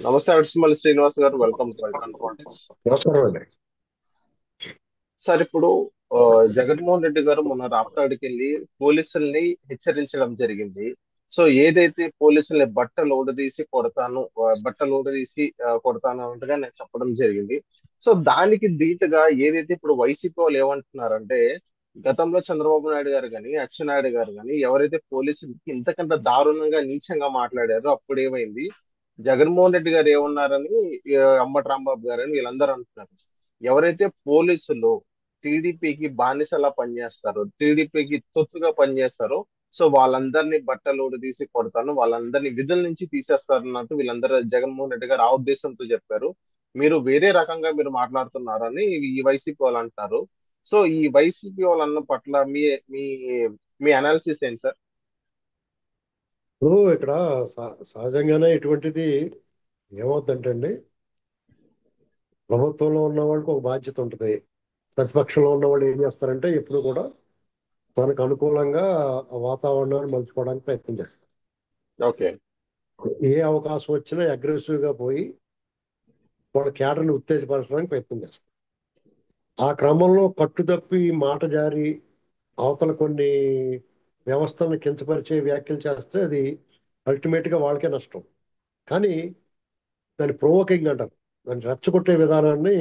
నమస్తే అడిసిమల్లి శ్రీనివాస్ గారు, welcome to icon politics. నమస్కారం అండి. సార్, ఇప్పుడు ఆ, జగన్మోహన్ రెడ్డి గారు మొన్న రాప్తాడుకి వెళ్ళి పోలీసుల్ని హెచ్చరించడం జరిగింది. సో ఏదైతే పోలీసుల్ని బట్టలు ఊడదీసి కొడతాను, బట్టలు ఊడదీసి కొడతాను అన్నట్టుగా నేను చెప్పడం జరిగింది. సో దానికి ధీటుగా ఏదైతే ఇప్పుడు వైసీపీ వాళ్ళు ఏమంటున్నారంటే, గతంలో చంద్రబాబు నాయుడు గారు కానీ అచ్చెన్నాయుడు గారు కానీ ఎవరైతే పోలీసులకి ఇంతకంత దారుణంగా నీచంగా మాట్లాడారో అప్పుడు ఏమైంది, జగన్మోహన్ రెడ్డి గారు ఏమన్నారని అంబటి రాంబాబు గారు అని వీళ్ళందరూ అంటున్నారు. ఎవరైతే పోలీసులు టీడీపీకి బానిసలా పనిచేస్తారో, టీడీపీకి తొత్తుగా పనిచేస్తారో, సో వాళ్ళందరినీ బట్టలు తీసి కొడతాను, వాళ్ళందరినీ విధుల నుంచి తీసేస్తారు అన్నట్టు వీళ్ళందరూ జగన్మోహన్ రెడ్డి గారు ఆ ఉద్దేశంతో చెప్పారు. మీరు వేరే రకంగా మీరు మాట్లాడుతున్నారని ఈ వైసీపీ వాళ్ళు అంటారు. సో ఈ వైసీపీ వాళ్ళు అన్న పట్ల మీ మీ మీ అనాలిసిస్ ఏంటి సార్? ఇప్పుడు ఇక్కడ సహజంగానే ఇటువంటిది ఏమవుతుందంటే అండి, ప్రభుత్వంలో ఉన్న వాళ్ళకి ఒక బాధ్యత ఉంటుంది. ప్రతిపక్షంలో ఉన్న వాళ్ళు ఏం చేస్తారంటే ఎప్పుడు కూడా తనకు అనుకూలంగా ఆ వాతావరణాన్ని మలుచుకోవడానికి ప్రయత్నం చేస్తారు. ఓకే. ఏ అవకాశం వచ్చినా అగ్రెసివ్ గా పోయి వాళ్ళ క్యాడర్ని ఉత్తేజపరచడానికి ప్రయత్నం చేస్తారు. ఆ క్రమంలో కట్టుతప్పి మాట జారి అవతల కొన్ని వ్యవస్థలను కించపరిచే వ్యాఖ్యలు చేస్తే అది అల్టిమేట్ గా వాళ్ళకే నష్టం. కానీ దాన్ని ప్రొవోకింగ్ అంటారు. దాన్ని రెచ్చగొట్టే విధానాన్ని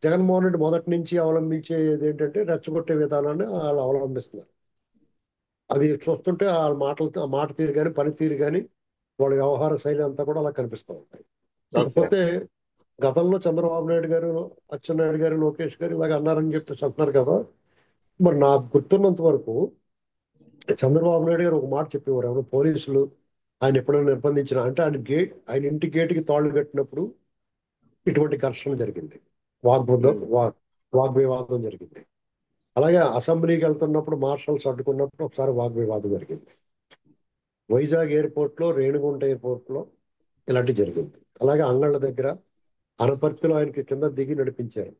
జగన్మోహన్ రెడ్డి మొదటి నుంచి అవలంబించేది ఏంటంటే రెచ్చగొట్టే విధానాన్ని వాళ్ళు అవలంబిస్తున్నారు. అది చూస్తుంటే ఆ మాటలు, ఆ మాట తీరు కానీ పనితీరు కానీ వాళ్ళ వ్యవహార శైలి అంతా కూడా అలా కనిపిస్తూ ఉంటాయి. ఓకే. ఇకపోతే గతంలో చంద్రబాబు నాయుడు గారు, అచ్చెన్నాయుడు గారు, లోకేష్ గారు ఇలాగ అన్నారని చెప్పేసి అంటున్నారు కదా. మరి నాకు గుర్తున్నంత వరకు చంద్రబాబు నాయుడు గారు ఒక మాట చెప్పేవారు, ఎవరు పోలీసులు ఆయన ఎప్పుడైనా నిర్బంధించిన అంటే ఆయన ఇంటి గేటుకి తాళ్లు కట్టినప్పుడు ఇటువంటి ఘర్షణ జరిగింది. వాగ్బుద్ధం ఉమ్. వాగ్వివాదం జరిగింది. అలాగే అసెంబ్లీకి వెళ్తున్నప్పుడు మార్షల్స్ అడ్డుకున్నప్పుడు ఒకసారి వాగ్వివాదం జరిగింది. వైజాగ్ ఎయిర్పోర్ట్ లో, రేణిగుంట ఎయిర్పోర్ట్ లో ఇలాంటి జరిగింది. అలాగే అంగళ్ళ దగ్గర అనపర్తిలో ఆయనకి కింద దిగి నడిపించారు.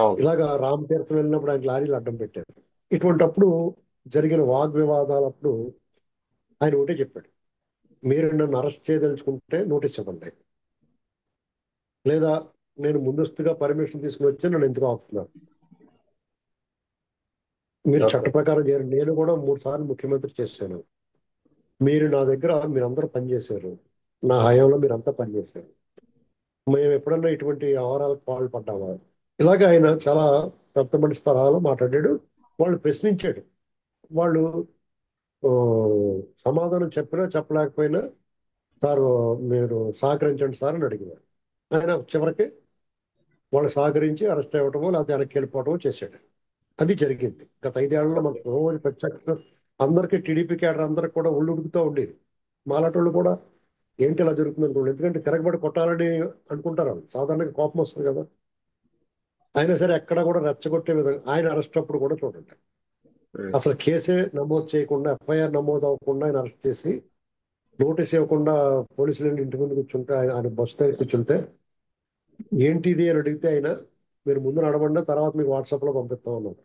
అవును. ఇలాగా రామతీర్థం వెళ్ళినప్పుడు ఆయన లారీలు అడ్డం పెట్టారు. ఇటువంటప్పుడు జరిగిన వాగ్వివాదాలప్పుడు ఆయన ఒకటే చెప్పాడు, మీరు నన్ను అరెస్ట్ చేయదలుచుకుంటే నోటీస్ ఇవ్వండి, లేదా నేను ముందస్తుగా పర్మిషన్ తీసుకుని వచ్చి నన్ను ఎందుకు ఆపుతున్నారు, మీరు చట్ట ఓకే. ప్రకారం చేయరు. నేను కూడా 3 సార్లు ముఖ్యమంత్రి చేశాను. మీరు నా దగ్గర మీరందరూ పనిచేశారు. నా హయాంలో మీరంతా పనిచేశారు. మేము ఎప్పుడన్నా ఇటువంటి వ్యవహారాలకు పాల్పడ్డామా? ఇలాగ ఆయన చాలా పెద్ద మనిషి తరహాలో మాట్లాడాడు. వాళ్ళు ప్రశ్నించాడు. వాళ్ళు ఆ, సమాధానం చెప్పినా చెప్పలేకపోయినా సార్ మీరు సహకరించండి సార్ అని అడిగారు. ఆయన చివరికి వాళ్ళు సహకరించి అరెస్ట్ అవ్వటమో లేకపోతే వెనక్కి వెళ్ళిపోవటమో చేశాడు. అది జరిగింది గత 5 ఏళ్లలో. ఓకే. మనకు రోజు ప్రత్యక్ష అందరికీ టీడీపీ క్యాడర్ అందరికి కూడా ఒళ్ళు ఉడుకుతూ ఉండేది. మాలాటోళ్ళు కూడా ఏంటి ఇలా జరుగుతుంది అనుకోండి, ఎందుకంటే తిరగబడి కొట్టాలని అనుకుంటారు. వాళ్ళు సాధారణంగా కోపం వస్తుంది కదా. అయినా సరే ఎక్కడ కూడా రెచ్చగొట్టే విధంగా ఆయన అరెస్ట్ అప్పుడు కూడా చూడండి, ఉమ్. అసలు కేసే నమోదు చేయకుండా, ఎఫ్ఐఆర్ నమోదు అవ్వకుండా ఆయన అరెస్ట్ చేసి నోటీస్ ఇవ్వకుండా పోలీసులు ఇంటి ముందు కూర్చుంటే, ఆయన బస్సు దగ్గర కూర్చుంటే ఏంటి ఇది అని అడిగితే ఆయన మీరు ముందు నడవండి, తర్వాత మీకు వాట్సాప్ లో పంపిస్తాం అన్నారు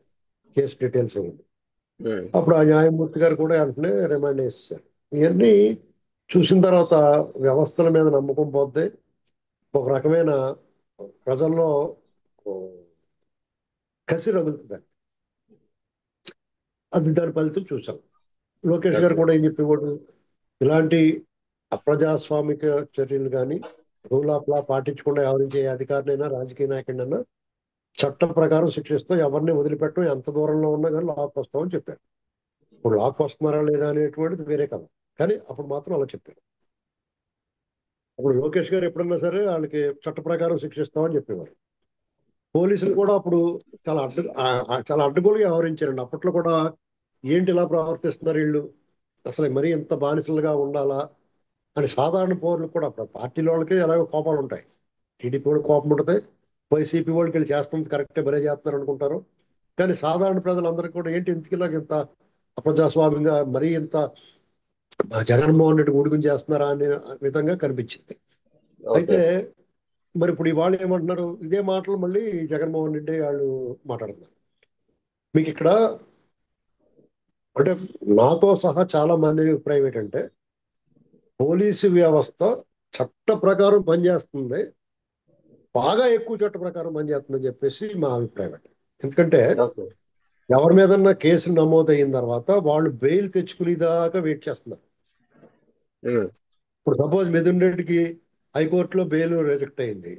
కేసు డీటెయిల్స్ ఇవ్వండి. ఉమ్. అప్పుడు ఆ న్యాయమూర్తి గారు కూడా వెంటనే రిమాండ్ చేసేసారు. ఇవన్నీ చూసిన తర్వాత వ్యవస్థల మీద నమ్మకం పోతే ఒక రకమైన ప్రజల్లో ఓ, కసి రగులుతుందండి. అది దాని ఫలితం చూసాం. లోకేష్ గారు ఓకే. కూడా ఏం చెప్పేవాడు, ఇలాంటి అప్రజాస్వామిక చర్యలు కానీ రూల్ ఆఫ్ లా పాటించకుండా వ్యవహరించే ఏ అధికారినైనా రాజకీయ నాయకుడినైనా చట్టం ప్రకారం శిక్షిస్తాం, ఎవరిని వదిలిపెట్టం, ఎంత దూరంలో ఉన్నా కానీ లాక్ వస్తామని చెప్పారు. ఇప్పుడు లాక్ వస్తున్నారా లేదా అనేటువంటిది వేరే కథ. కానీ అప్పుడు మాత్రం అలా చెప్పారు. అప్పుడు లోకేష్ గారు ఎప్పుడన్నా సరే వాళ్ళకి చట్ట ప్రకారం శిక్షిస్తామని చెప్పేవారు. పోలీసులు కూడా అప్పుడు చాలా అడ్డగోలుగా వ్యవహరించారండి. అప్పట్లో కూడా ఏంటి ఇలా ప్రవర్తిస్తున్నారు వీళ్ళు, అసలు మరీ ఇంత బానిసలుగా ఉండాలా అని సాధారణ పౌరులకు కూడా, అప్పుడు పార్టీల వాళ్ళకి ఎలాగో కోపాలు ఉంటాయి. టీడీపీ వాళ్ళకి కోపం ఉంటుంది, వైసీపీ వాళ్ళకి వీళ్ళు చేస్తుంది కరెక్టే భలే చేస్తున్నారు అనుకుంటారు. కానీ సాధారణ ప్రజలందరికీ కూడా ఏంటి ఇంతకిలాగా ఇంత అప్రజాస్వామ్యంగా మరీ ఇంత జగన్మోహన్ రెడ్డి ఊడిగం చేస్తున్నారా అనే విధంగా కనిపించింది. ఓకే. అయితే మరి ఇప్పుడు ఇవాళ ఏమంటున్నారు, ఇదే మాటలు మళ్ళీ జగన్మోహన్ రెడ్డి వాళ్ళు మాట్లాడుతున్నారు. మీకు ఇక్కడ అంటే నాతో సహా చాలా మంది అభిప్రాయం ఏంటంటే పోలీసు వ్యవస్థ చట్ట ప్రకారం పనిచేస్తుంది, బాగా ఎక్కువ చట్ట ప్రకారం పనిచేస్తుందని చెప్పేసి మా అభిప్రాయం అండి. ఎందుకంటే ఓకే. ఎవరి మీదన్నా కేసులు నమోదయిన తర్వాత వాళ్ళు బెయిల్ తెచ్చుకునేదాకా వెయిట్ చేస్తున్నారు. ఉమ్, ఇప్పుడు సపోజ్ మిథున్ రెడ్డికి హైకోర్టులో బెయిల్ రిజెక్ట్ అయింది,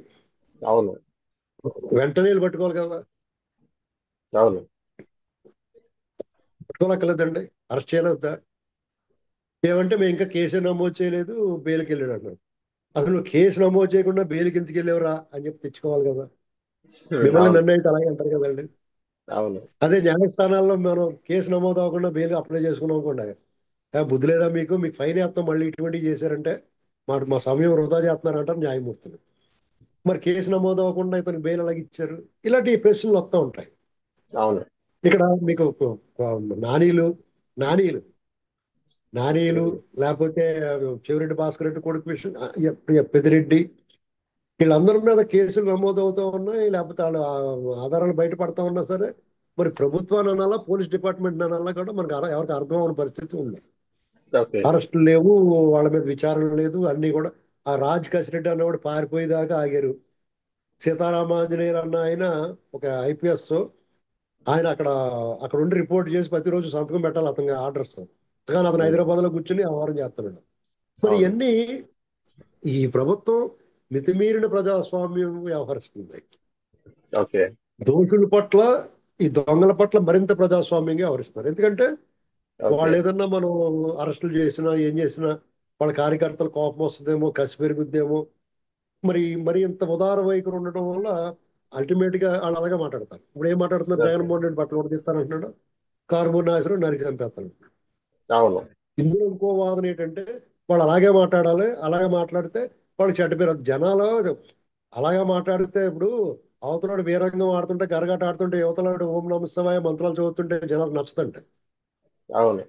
అవును. వెంటనే వీళ్ళు పట్టుకోవాలి కదా, అవును. పట్టుకోలేకలేదండి, అరెస్ట్ చేయలేదా? ఏమంటే మేము ఇంకా కేసు నమోదు చేయలేదు, బెయిల్కి వెళ్ళాడు అన్నాడు. అసలు నువ్వు కేసు నమోదు చేయకుండా బెయిల్కి ఎందుకు వెళ్ళేవరా అని చెప్పి తెచ్చుకోవాలి కదా. మిమ్మల్ని అవును. నన్ను అయితే అలాగే అంటారు కదండి. అవును. అదే న్యాయస్థానాల్లో మనం కేసు నమోదు అవ్వకుండా బెయిల్ అప్లై చేసుకున్నాం అనుకోండి, బుద్ధి లేదా మీకు, మీకు ఫైన్ వేస్తాం మళ్ళీ ఇటువంటివి చేశారంటే మా సమయం వృధా చేస్తున్నారంటారు న్యాయమూర్తులు. మరి కేసు నమోదు అవ్వకుండా ఇతను బెయిల్ అలాగే ఇచ్చారు, ఇలాంటి ప్రశ్నలు వస్తూ ఉంటాయి. అవును. ఇక్కడ మీకు నానీలు నానీలు నానీలు ఉమ్, లేకపోతే చెవిరెడ్డి భాస్కర్ రెడ్డి కొడుకు విషయం, పెదిరెడ్డి, వీళ్ళందరి మీద కేసులు నమోదు అవుతా ఉన్నాయి, లేకపోతే వాళ్ళ ఆధారాలు బయటపడతా ఉన్నా సరే మరి ప్రభుత్వాన్ని అనాలా పోలీస్ డిపార్ట్మెంట్ అనాలా కూడా మనకు ఎవరికి అర్థం అవని పరిస్థితి ఉంది. ఓకే. అరెస్టులు లేవు, వాళ్ళ మీద విచారణ లేదు, అన్ని కూడా ఆ రాజ్ కసిరెడ్డి అన్నవాడు పారిపోయేదాకా ఆగారు. సీతారామాంజనేయులు అన్న ఆయన ఒక ఐపీఎస్, ఆయన అక్కడ ఉండి రిపోర్ట్ చేసి ప్రతిరోజు సంతకం పెట్టాలి అతనికి ఆర్డర్స్, కానీ అతను ఉమ్, హైదరాబాద్ లో కూర్చుని వ్యవహారం చేస్తున్నాడు. మరి అవును. ఇవన్నీ ఈ ప్రభుత్వం మితిమీరిన ప్రజాస్వామ్యం వ్యవహరిస్తుంది. ఓకే. దోషుల పట్ల, ఈ దొంగల పట్ల మరింత ప్రజాస్వామ్యంగా వ్యవహరిస్తున్నారు. ఎందుకంటే ఓకే. వాళ్ళు ఏదన్నా మనం అరెస్టులు చేసినా ఏం చేసినా వాళ్ళ కార్యకర్తలు కోపం వస్తుందేమో, కసి పెరుగుద్దేమో, మరి ఇంత ఉదార వైఖరి ఉండటం వల్ల అల్టిమేట్ గా వాళ్ళు అలాగే మాట్లాడతారు. ఇప్పుడు ఏం మాట్లాడుతున్నారు, ఓకే. జగన్మోహన్ రెడ్డి బట్టలు ఉడదీస్తానంటున్నాడు, కారుమూరి నాగేశ్వరరావు నరికి చంపేస్తాను. అవును. ఇందులో ఇంకో వాదన ఏంటంటే వాళ్ళు అలాగే మాట్లాడాలి, అలాగే మాట్లాడితే వాళ్ళు చెడ్డ పేరు జనాలు, అలాగే మాట్లాడితే ఇప్పుడు అవతలాడు వీరంగం ఆడుతుంటే గరగాట ఆడుతుంటే యువతలాడు ఓం నమ శివాయ మంత్రాలు చదువుతుంటే జనాలకు నచ్చుతుంటే, అవును.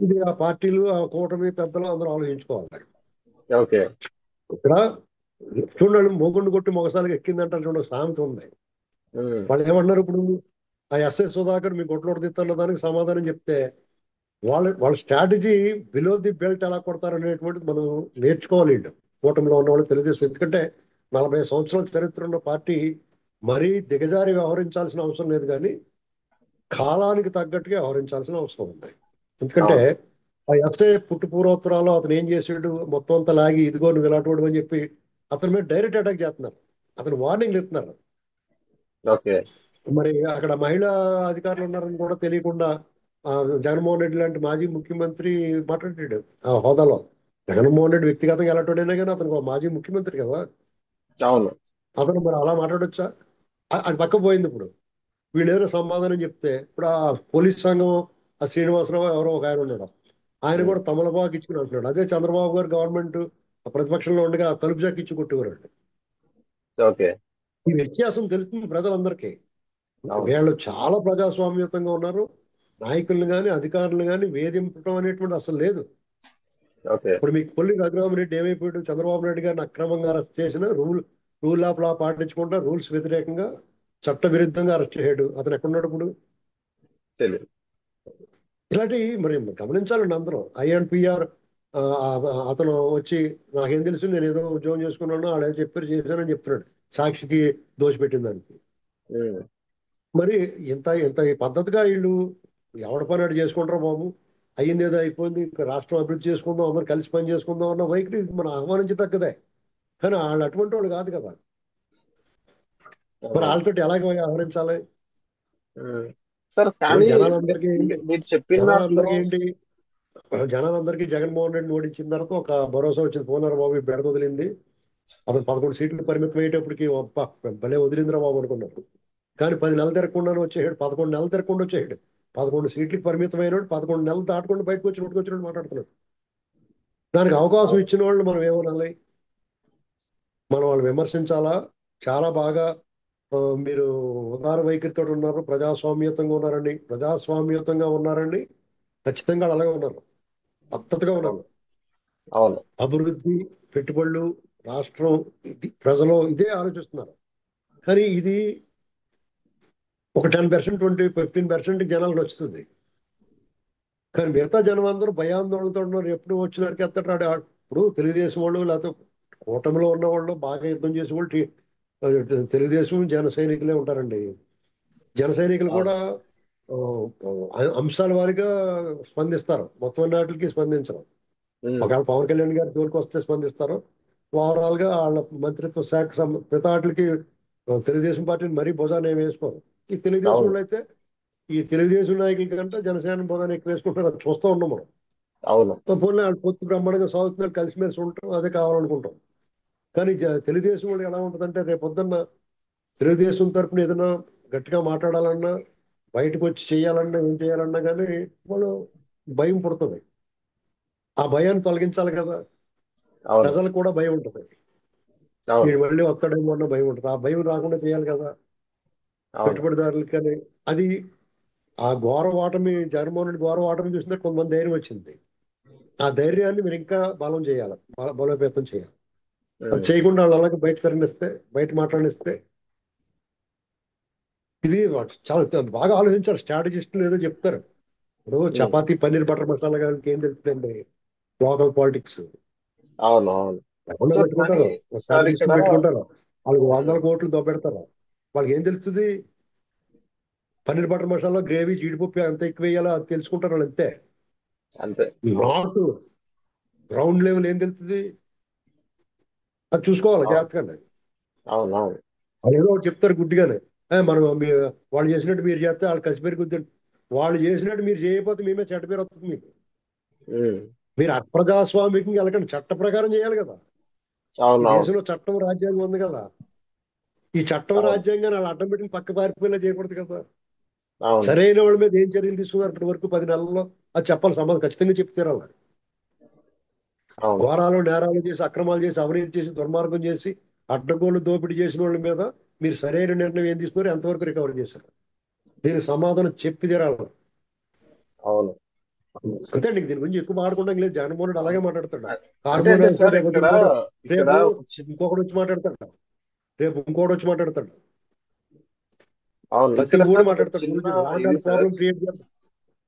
ఇది ఆ పార్టీలు ఆ కూటమి పెద్దలు అందరూ ఆలోచించుకోవాలి. ఓకే. ఇక్కడ చూడండి, మొగుండు కొట్టి మొగసాలకు ఎక్కిందంటారు చూడండి, సామెత ఉంది. ఉమ్, వాళ్ళు ఏమన్నారు ఇప్పుడు, ఆ ఎస్ఐ సుధాకర్ మీ గొడ్లోడు తిత్తన్న దానికి సమాధానం చెప్తే వాళ్ళ స్ట్రాటజీ బిలో ది బెల్ట్ ఎలా కొడతారు అనేటువంటిది మనం నేర్చుకోవాలి. వీళ్ళు కూటమిలో ఉన్న వాళ్ళు తెలుగుదేశం, ఎందుకంటే 40 సంవత్సరాల చరిత్ర ఉన్న పార్టీ మరీ దిగజారి వ్యవహరించాల్సిన అవసరం లేదు, కానీ కాలానికి తగ్గట్టుగా వ్యవహరించాల్సిన అవసరం ఉంది. ఎందుకంటే అవును. ఆ ఎస్ఐ పుట్టు పూర్వోత్తరాలు అతను ఏం చేసాడు మొత్తం అంతా లాగి ఇదిగో నువ్వు ఇలాంటి అని చెప్పి అతని మీద డైరెక్ట్ అటాక్ చేస్తున్నారు, అతను వార్నింగ్లు ఇస్తున్నారు. ఓకే. మరి అక్కడ మహిళా అధికారులు ఉన్నారని కూడా తెలియకుండా ఆ, జగన్మోహన్ రెడ్డి లాంటి మాజీ ముఖ్యమంత్రి మాట్లాడాడు ఆ హోదాలో. జగన్మోహన్ రెడ్డి వ్యక్తిగతంగా ఎలాంటివాడైనా కానీ అతను ఒక మాజీ ముఖ్యమంత్రి కదా, అవును. అతను మరి అలా మాట్లాడొచ్చా? అది పక్క పోయింది. ఇప్పుడు వీళ్ళు ఏదైనా సమాధానం చెప్తే ఇప్పుడు ఆ పోలీస్ సంఘం, ఆ శ్రీనివాసరావు ఎవరో ఒక ఆయన ఉన్నాడు, ఆయన ఉమ్, కూడా తమలపాకు ఇచ్చుకుని అంటున్నాడు. అదే చంద్రబాబు గారు గవర్నమెంట్ ప్రతిపక్షంలో ఉండగా ఆ తలుపు జాకి ఇచ్చి కొట్టేవారు. ఓకే. ఈ వ్యత్యాసం తెలుస్తుంది ప్రజలందరికీ. అవును. వీళ్ళు చాలా ప్రజాస్వామ్యతంగా ఉన్నారు, నాయకుల్ని కానీ అధికారులు కానీ వేధింపడం అనేటువంటి అసలు లేదు. ఓకే. ఇప్పుడు మీకు కొల్లి రఘురామరెడ్డి ఏమైపోయాడు, చంద్రబాబు నాయుడు గారిని అక్రమంగా అరెస్ట్ చేసిన రూల్ ఆఫ్ లా పాటించకుండా రూల్స్ వ్యతిరేకంగా చట్ట విరుద్ధంగా అరెస్ట్ చేయడు, అతను ఎక్కడున్నాడు ఇప్పుడు? తెలియదు. ఇలాంటి మరి గమనించాలండి అందరం. ఐఎన్పిఆర్ అతను వచ్చి నాకేం తెలుసు, నేను ఏదో ఉద్యోగం చేసుకున్నాను, ఆడ చెప్పారు చేశానని చెప్తున్నాడు సాక్షికి దోషపెట్టిన దానికి. ఉమ్, మరి ఇంత ఇంత ఈ పద్ధతిగా వీళ్ళు ఎవడ పని అటు చేసుకుంటారో బాబు, అయ్యింది ఏదో అయిపోయింది, ఇంకా రాష్ట్రం అభివృద్ధి చేసుకుందాం అందరం కలిసి పని చేసుకుందాం అన్న వైఖరి ఇది మనం ఆహ్వానించదగ్గదే. కానీ వాళ్ళు అటువంటి వాళ్ళు కాదు కదా, మరి అవును. వాళ్ళతో ఎలాగ వ్యవహరించాలి? ఉమ్. సార్ ఇప్పుడు కానీ జనాలందరికీ మీరు చెప్పిన దాంట్లో జనాలందరికీ ఏంటి, జనాలందరికీ జగన్మోహన్ రెడ్డిని ఓడించిన తర్వాత ఒక భరోసా వచ్చింది, పోనారు బాబు ఈ బెడద వదిలింది, అసలు 11 సీట్లు పరిమితం అయ్యేటప్పటికి అబ్బా భలే వదిలిందిరా బాబు అనుకున్నారు. కానీ 10 నెలలు తిరగకుండానే వచ్చేసాడు, 11 నెలలు తిరగకుండా వచ్చేసాడు. 11 సీట్లకు పరిమితం అయినాడు, 11 నెలలు దాటకుండా బయటకు వచ్చినట్టు మాట్లాడుతున్నాడు. దానికి అవకాశం అవును. ఇచ్చిన వాళ్ళు మనం ఏమనాలి? మనం వాళ్ళు విమర్శించాలా? చాలా బాగా మీరు ఉదార వైఖరితో ఉన్నారు, ప్రజాస్వామ్యతంగా ఉన్నారండి, ప్రజాస్వామ్యతంగా ఉన్నారండి, ఖచ్చితంగా వాళ్ళు అలాగే ఉన్నారు, పద్ధతిగా ఉన్నారు. అవును. అవును. అభివృద్ధి, పెట్టుబడులు, రాష్ట్రం, ఇది ప్రజలు ఇదే ఆలోచిస్తున్నారు. కానీ ఇది ఒక 10%, 15% జనాలకు నచ్చుతుంది. కానీ మిగతా జనం అందరూ భయాందోళనతో ఉన్నారు, ఎప్పుడు వచ్చినారికి ఎత్తటాడు. ఇప్పుడు తెలుగుదేశం వాళ్ళు లేకపోతే కూటమిలో ఉన్న వాళ్ళు బాగా యుద్ధం చేసే వాళ్ళు తెలుగుదేశం జన సైనికులే ఉంటారండి. జన సైనికులు కూడా అవును. ఆ, అంశాల వారీగా స్పందిస్తారు, మొత్తం నాటికి స్పందించరు. ఉమ్, ఒకవేళ పవన్ కళ్యాణ్ గారి జోలికి వస్తే స్పందిస్తారు. ఓవరాల్ గా వాళ్ళ మంత్రిత్వ శాఖ పితాట్లకి తెలుగుదేశం పార్టీని మరీ భుజాన్ని ఏమి వేసుకోరు. ఈ తెలుగుదేశం అవును. వాళ్ళు అయితే ఈ తెలుగుదేశం నాయకుల కంటే జనసేన భుజాన్ని ఎక్కువ వేసుకుంటారు. అది చూస్తూ ఉన్నాం మనం. అవును. పోనీ వాళ్ళు పొత్తు బ్రహ్మాండంగా సాగుతున్నారు, కలిసిమెలిసి ఉంటాం, అదే కావాలనుకుంటాం. కానీ తెలుగుదేశం వాళ్ళు ఎలా ఉంటుందంటే రేపు పొద్దున్న తెలుగుదేశం తరపున ఏదైనా గట్టిగా మాట్లాడాలన్నా, బయటకు వచ్చి చేయాలన్నా, ఏం చేయాలన్నా కానీ వాళ్ళు భయం పుడుతుంది. ఆ భయాన్ని తొలగించాలి కదా. అవును. ప్రజలకు కూడా భయం ఉంటుంది. అవును. వీడు మళ్ళీ వస్తాడేమో అన్న భయం ఉంటుంది. ఆ భయం రాకుండా చేయాలి కదా అవును. పెట్టుబడిదారులకి అని. అది ఆ ఘోర ఓటమి, జగన్మోహన్ రెడ్డి ఘోర ఓటమి చూసినా కొంతమంది ధైర్యం వచ్చింది. ఆ ధైర్యాన్ని మీరు ఇంకా బలం చేయాలి, బలోపేతం చేయాలి. అది ఉమ్, చేయకుండా వాళ్ళు అలాగే బయట తరలిస్తే, బయట మాట్లాడిస్తే ఇది చాలా బాగా ఆలోచించారు స్ట్రాటజిస్టులు. ఏదో చెప్తారు ఇప్పుడు ఉమ్, చపాతీ పన్నీర్ బటర్ మసాలా కానీ ఏం తెలుస్తుందండి లోకల్ పాలిటిక్స్. అవును. అవును. ఎవరన్నా సో కానీ పెట్టుకుంటారు, సార్ ఇక్కడ స్ట్రాటజిస్టులు పెట్టుకుంటారు, వాళ్ళకి ఉమ్, 100 కోట్లు దొబ్బెడతారు. వాళ్ళకి ఏం తెలుస్తుంది? పన్నీర్ బటర్ మసాలా గ్రేవీ జీడిపప్పు ఎంత ఎక్కువ వేయాలో అది తెలుసుకుంటారు వాళ్ళు అంతే. అంతే. నాట్ గ్రౌండ్ లెవెల్ ఏం తెలుస్తుంది అది చూసుకోవాలి అవును. జాగ్రత్తగా. అవును. అవును. వాళ్ళు ఏదో ఒకటి చెప్తారు గుడ్డిగానే. మనం వాళ్ళు చేసినట్టు మీరు చేస్తే వాళ్ళు కసిపేరు గుద్దండి. వాళ్ళు చేసినట్టు మీరు చేయకపోతే మేమే చెడ్డ పేరు వస్తుంది మీకు. ఉమ్, మీరు అప్రజాస్వామికంగా వెళ్ళకండి, చట్ట ప్రకారం చేయాలి కదా. ఈ అవును. అవును. దేశంలో చట్టం రాజ్యాంగం ఉంది కదా. ఈ చట్టం అవును. రాజ్యాంగాన్ని వాళ్ళు అడ్డం పెట్టి పక్క పారిపోయేలా చేయకూడదు కదా. అవును. సరైన వాళ్ళ మీద ఏం చర్యలు తీసుకున్నారు ఇప్పటి వరకు 10 నెలల్లో అది చెప్పాలి, సమాధానం ఖచ్చితంగా చెప్తారు వాళ్ళు. అవును. ఘోరాలు నేరాలు చేసి, అక్రమాలు చేసి, అవినీతి చేసి, దుర్మార్గం చేసి, అడ్డగోలు దోపిడీ చేసిన వాళ్ళ మీద మీరు సరైన నిర్ణయం ఏం తీసుకున్నారు, ఎంతవరకు రికవర్ చేశారు, దీనికి సమాధానం చెప్పి తీరాలి. అవును. అంతే అండి, దీని గురించి ఎక్కువ మాట్లాడడం లేదు. జగన్మోహన్ రెడ్డి అలాగే మాట్లాడతాడు. అంటే హార్మోన్ అంటే వేస్తే సార్ రేపు ఇక్కడ ఇంకోటి, ఇక్కడ రేపు ఒక ఇంకొకటి వచ్చి మాట్లాడతాడు, రేపు ఇంకోటి వచ్చి మాట్లాడతాడు, అవును. ప్రతి ఇక్కడ ఊడు సార్ ఒక మాట్లాడతాడు. చిన్న గురించి లాండ్ ఇది ఆర్డర్ సార్. ప్రాబ్లం క్రియేట్ చేస్తారు.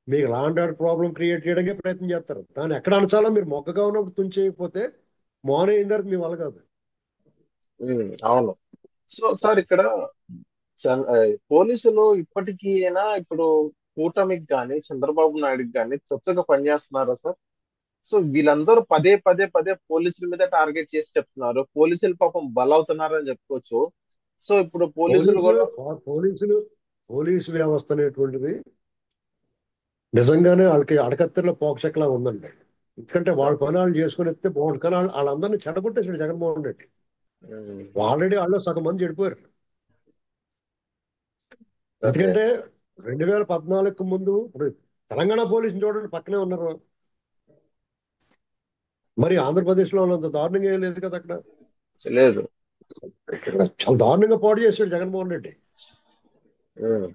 మీకు లాండ్ ఆర్డర్ ప్రాబ్లం క్రియేట్ చేయడానికి ప్రయత్నం చేస్తారు. దాన్ని ఎక్కడ అనచాలో మీరు మొగ్గగా ఉన్నప్పుడు తుంచేయకపోతే మౌన అయిన తర్వాత మీ వల్ల కాదు. అవును. సో సార్ ఇక్కడ పోలీసులు ఇప్పటికీ అయినా ఇప్పుడు కూటమికి కానీ చంద్రబాబు నాయుడుకి కానీ చొత్తుగా పనిచేస్తున్నారా సార్? సో వీళ్ళందరూ పదే పదే పదే పోలీసుల మీద టార్గెట్ చేసి చెప్తున్నారు. పోలీసులు పాపం బలవుతున్నారు అని చెప్పుకోవచ్చు. సో ఇప్పుడు పోలీసులు పోలీసులు కూడా పోలీసులు పోలీసు వ్యవస్థ అనేటువంటిది నిజంగానే వాళ్ళకి అడకత్తెరలో పోకచెక్కలా ఉందండి. ఎందుకంటే వాళ్ళ పని వాళ్ళు చేసుకుని ఎత్తే బాగుంటుంది. కానీ వాళ్ళందరినీ చెడగొట్టేసాడు జగన్మోహన్ రెడ్డి. ఉమ్, ఆల్రెడీ వాళ్ళు సగం మంది చెడిపోయారు. ఓకే. ఎందుకంటే 2014కు ముందు ఇప్పుడు తెలంగాణ పోలీసులు చూడండి పక్కనే ఉన్నారు. మరి ఆంధ్రప్రదేశ్ లో ఉన్నంత దారుణంగా ఏం లేదు కదా అక్కడ. లేదు. ఇక్కడ చాలా దారుణంగా పాడు చేశాడు జగన్మోహన్ రెడ్డి. ఉమ్,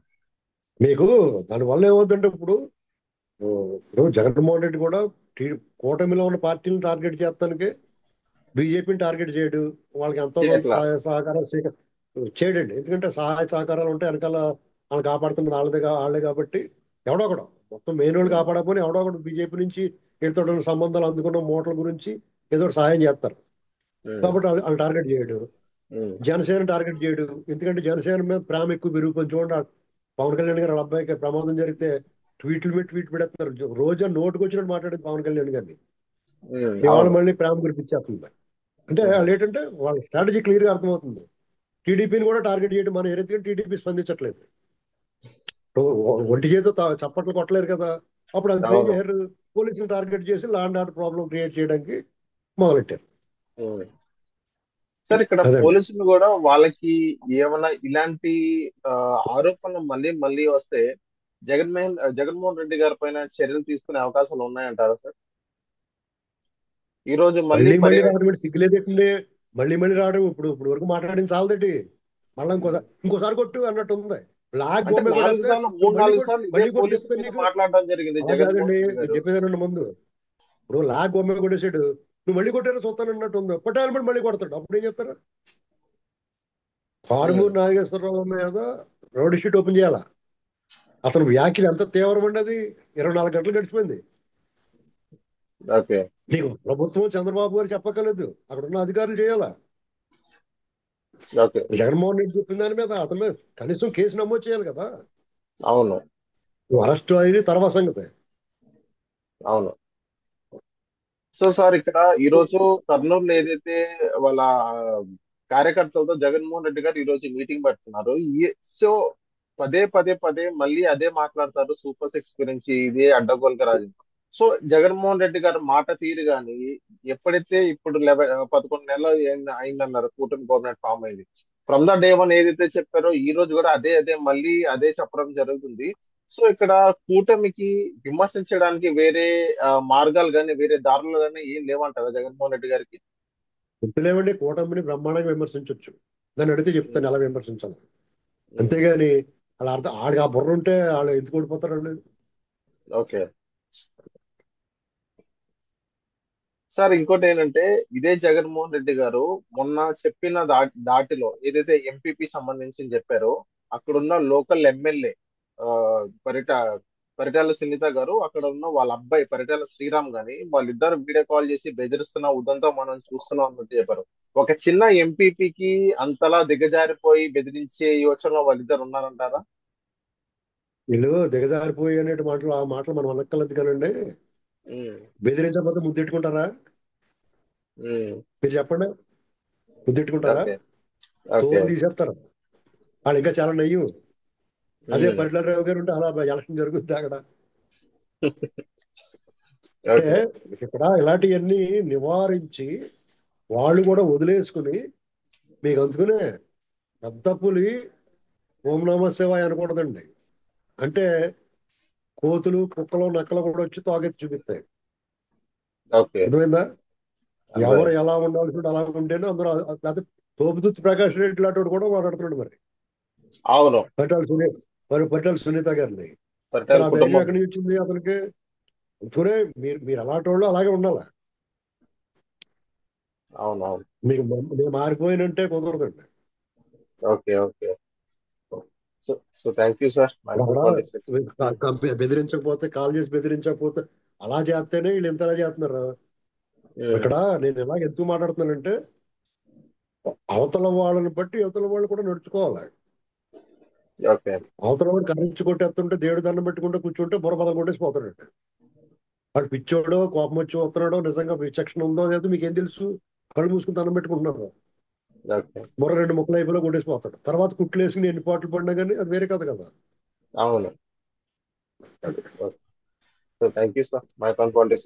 మీకు దానివల్ల ఏమవుతుందంటే ఇప్పుడు జగన్మోహన్ రెడ్డి కూడా కూటమిలో ఉన్న పార్టీలను టార్గెట్ చేస్తానికి బీజేపీని టార్గెట్ చేయడు. వాళ్ళకి ఎంతో కొంత చేయట్లా. సహాయ సహకారాలు చేయడండి. ఎందుకంటే సహాయ సహకారాలు ఉంటే వెనకాల వాళ్ళు కాపాడుతున్నది వాళ్ళే కాబట్టి ఎవడో ఒకడు, మొత్తం మెయిన్ వాళ్ళు ఉమ్, కాపాడకపోయినా ఎవడో ఒకడు బీజేపీ నుంచి వీళ్ళతో ఉన్న సంబంధాలు అందుకున్న మూటల గురించి ఏదో ఒకటి సహాయం చేస్తారు. ఉమ్, కాబట్టి వాళ్ళు టార్గెట్ చేయడు. ఉమ్, జనసేన టార్గెట్ చేయడు. ఎందుకంటే జనసేన మీద ప్రేమ ఎక్కువ పెరిగిపోయింది. చూడండి పవన్ కళ్యాణ్ గారు వాళ్ళ అబ్బాయికి ప్రమాదం జరిగితే ట్వీట్ల మీద ట్వీట్ పెడతారు. రోజా నోటుకు వచ్చినట్టు మాట్లాడేది పవన్ కళ్యాణ్ గారిని. ఇవాళ అవును. మళ్ళీ ప్రేమ కురిపించేస్తుంది. అంటే ఉమ్, వాళ్ళు ఏంటంటే వాళ్ళ స్ట్రాటజీ క్లియర్ గా అర్థమవుతుంది. టీడీపీని కూడా టార్గెట్ చేయడం మన ఎదురుగా టీడీపీ స్పందించట్లేదు. ఒంటి చేతితో చప్పట్లు కొట్టలేరు కదా. అప్పుడు అందుకని ఏం అవును. చేశారు, పోలీసులు టార్గెట్ చేసి లాండ్ ఆర్డర్ ప్రాబ్లం క్రియేట్ చేయడానికి మొదలెట్టారు. ఉమ్. సార్ ఇక్కడ అదండి. పోలీసులు కూడా వాళ్ళకి ఏమైనా ఇలాంటి ఆ, ఆరోపణలు మళ్ళీ మళ్ళీ వస్తే జగన్మోహన్ రెడ్డి గారి పైన చర్యలు తీసుకునే అవకాశాలు ఉన్నాయంటారా సార్? ఈ రోజు మళ్ళీ మళ్ళీ మళ్ళీ రావడం అంటే సిగ్గులేదేటండి. మళ్ళీ మళ్ళీ రావడం ఇప్పుడు వరకు మాట్లాడిన చాలదేటి. మళ్ళీ ఇంకోసారి కొట్టు అన్నట్టు ఉంది. బ్లాక్ అంటే బొమ్మ నాలుగు కొట్టేస్తే సార్లు నువ్వు మూడు మళ్ళీ నాలుగు కొట్టు, సార్లు ఇదే మళ్ళీ కొట్టి పోలీసుల చెప్తాను మీద నీకు. మాట్లాడడం జరిగింది అలా కాదండి, జగన్మోహన్ రెడ్డి నేను గారు. చెప్పేదానండి ముందు. ఇప్పుడు లాగ్ బొమ్మ కొట్టేసాడు, నువ్వు మళ్ళీ కొట్టారో చూస్తాను అన్నట్టు ఉంది. పట్టాలి మళ్ళీ కొడతాడు, అప్పుడు ఏం చేస్తారు? ఉమ్, కారుమూరి నాగేశ్వరరావు మీద రౌడీ షీట్ ఓపెన్ చేయాలా? అతను వ్యాఖ్యలు ఎంత తీవ్రమండి అది. 24 గంటలు గడిచిపోయింది. ఓకే. నీకు ప్రభుత్వం చంద్రబాబు గారు చెప్పక్కర్లేదు, అక్కడ ఉన్న అధికారులు చేయాలా. ఓకే. జగన్మోహన్ రెడ్డి చెప్పిన దాని మీద అతని మీద కనీసం కేసు నమోదు చేయాలి కదా. అవును. నువ్వు అరెస్ట్ అయ్యి తర్వాత సంగతి. అవును. సో సార్, ఇక్కడ ఈ రోజు కర్నూలులో ఏదైతే వాళ్ళ కార్యకర్తలతో జగన్మోహన్ రెడ్డి గారు ఈ రోజు మీటింగ్ పెడుతున్నారు. సో పదే పదే పదే మళ్ళీ అదే మాట్లాడతారు సూపర్ సిక్స్ గురించి, ఇదే అడ్డగోలుగా రాజు. సో జగన్మోహన్ రెడ్డి గారు మాట తీరు కానీ, ఎప్పుడైతే ఇప్పుడు 11 నెలలు అయిందన్నారు కూటమి గవర్నమెంట్ ఫామ్ అయింది. ఫ్రమ్ ద డే వన్ ఏదైతే చెప్పారో ఈ రోజు కూడా అదే అదే మళ్ళీ అదే చెప్పడం జరుగుతుంది. సో ఇక్కడ కూటమికి విమర్శించడానికి వేరే మార్గాలు కానీ వేరే దారులు కానీ ఏం లేవంటారా జగన్మోహన్ రెడ్డి గారికి? గుర్తులేమండి, కూటమిని బ్రహ్మాండంగా విమర్శించవచ్చు. దాన్ని అడిగితే చెప్తాను ఉమ్, ఎలా విమర్శించాలి. ఉమ్, అంతేగాని వాళ్ళ అర్థం ఆడికి ఆ బుర్ర ఉంటే వాళ్ళు ఎందుకు ఓడిపోతారండి. ఓకే సార్, ఇంకోటి ఏంటంటే ఇదే జగన్మోహన్ రెడ్డి గారు మొన్న చెప్పిన దాటిలో ఏదైతే ఎంపీపీ సంబంధించి చెప్పారో, అక్కడున్న లోకల్ ఎమ్మెల్యే పరిట పరిటాల సునీత గారు, అక్కడ ఉన్న వాళ్ళ అబ్బాయి పరిటాల శ్రీరామ్ గాని, వాళ్ళిద్దరు వీడియో కాల్ చేసి బెదిరిస్తున్న ఉదంతా మనం చూస్తున్నాం అన్నట్టు చెప్పారు. ఒక చిన్న ఎంపీపీకి అంతలా దిగజారిపోయి బెదిరించే యోచనలో వాళ్ళిద్దరు ఉన్నారంటారా? వీళ్ళు దిగజారిపోయి అనే మాటలు, ఆ మాటలు మనం అనక్కర్లేదు కానండి. ఉమ్, బెదిరించకపోతే ముద్దెట్టుకుంటారా? ఉమ్, మీరు చెప్పండి, ముద్దెట్టుకుంటారా? ఓకే. ఓకే. తోలు తీసేస్తారు. వాళ్ళు ఇంకా చాలా నయ్యం. అదే ఉమ్, పరిటాలరావు గారు ఉంటే అలా ఎలక్షన్ జరుగుద్ది అక్కడ. అంటే ఓకే. ఇక్కడ ఇలాంటివన్నీ నివారించి వాళ్ళు కూడా వదిలేసుకుని, మీకు అందుకునే పెద్ద పులి ఓం నమ శివాయ అనకూడదండి. అంటే కోతులు కుక్కలు నక్కలు కూడా వచ్చి తోకెత్తి చూపిస్తాయి. ఓకే. అర్థమైందా? ఎవరు అర్థమైంది. ఎలా ఉండాల్సి అలా ఉంటేనే అందరూ. లేకపోతే తోపుదుత్తి ప్రకాష్ రెడ్డి లాంటి వాడు కూడా మాట్లాడుతున్నాడు మరి. అవును. పరిటాల సునీత, మరి పరిటాల సునీత గారిని. పటేల్ మరి ఆ ధైర్యం కుటుంబం. ఎక్కడి నుంచి వచ్చింది అతనికి? అందుకనే మీరు మీరు అలాంటి వాళ్ళు అలాగే ఉండాలి. అవునవును. మీకు నేను మారిపోయినంటే కుదరదండి. Okay. Okay. So so thank you sir, micro politics. అక్కడ బెదిరించకపోతే, కాల్ చేసి బెదిరించకపోతే అలా చేస్తేనే వీళ్ళు ఇంతలా చేస్తున్నారు. ఇక్కడ నేను ఇలాగ ఎందుకు మాట్లాడుతున్నానంటే, అవతల వాళ్ళని బట్టి అవతల వాళ్ళు కూడా నడుచుకోవాలి. ఓకే. అవతల వాడు కర్రించి కొట్టేస్తుంటే దేవుడు దండం పెట్టుకుంటే కూర్చుంటే బుర్ర బదలు కొట్టేసి పోతాడండి. వాడు పిచ్చోడో కోపం వచ్చి వస్తున్నాడో నిజంగా విచక్షణ ఉందో లేదో మీకేం తెలుసు? కళ్ళు మూసుకుని దండం పెట్టుకుంటున్నారు. ఓకే. బుర్ర రెండు ముక్కలు అయిపోయినా కొట్టేసి పోతాడు. తర్వాత కుట్లు వేసుకుని ఎన్ని పాటలు పడినా కానీ అది వేరే కథ కదా. అవును. So thank you sir, micro politics.